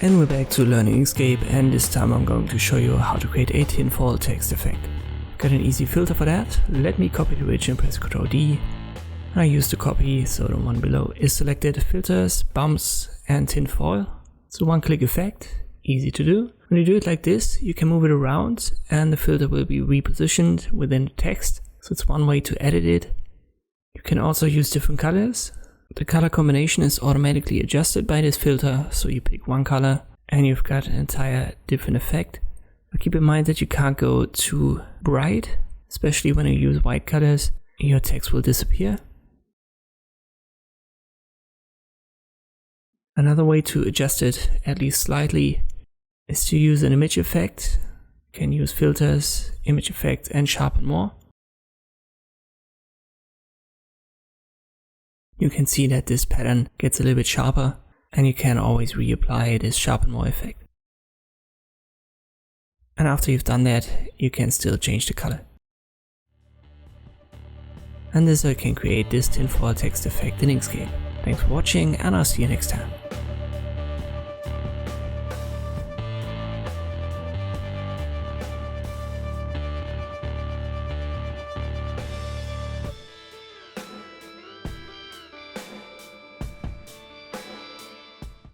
And we're back to learning Inkscape, and this time I'm going to show you how to create a tinfoil text effect. Got an easy filter for that. Let me copy the image and press Ctrl D. I use the copy, so the one below is selected, filters, bumps and tinfoil. It's a one-click effect, easy to do. When you do it like this, you can move it around and the filter will be repositioned within the text. So it's one way to edit it. You can also use different colors. The color combination is automatically adjusted by this filter, so you pick one color and you've got an entire different effect. But keep in mind that you can't go too bright, especially when you use white colors, your text will disappear. Another way to adjust it, at least slightly, is to use an image effect. You can use filters, image effect and sharpen more. You can see that this pattern gets a little bit sharper, and you can always reapply this sharpen more effect. And after you've done that, you can still change the color. And this way you can create this tinfoil text effect in Inkscape. Thanks for watching, and I'll see you next time.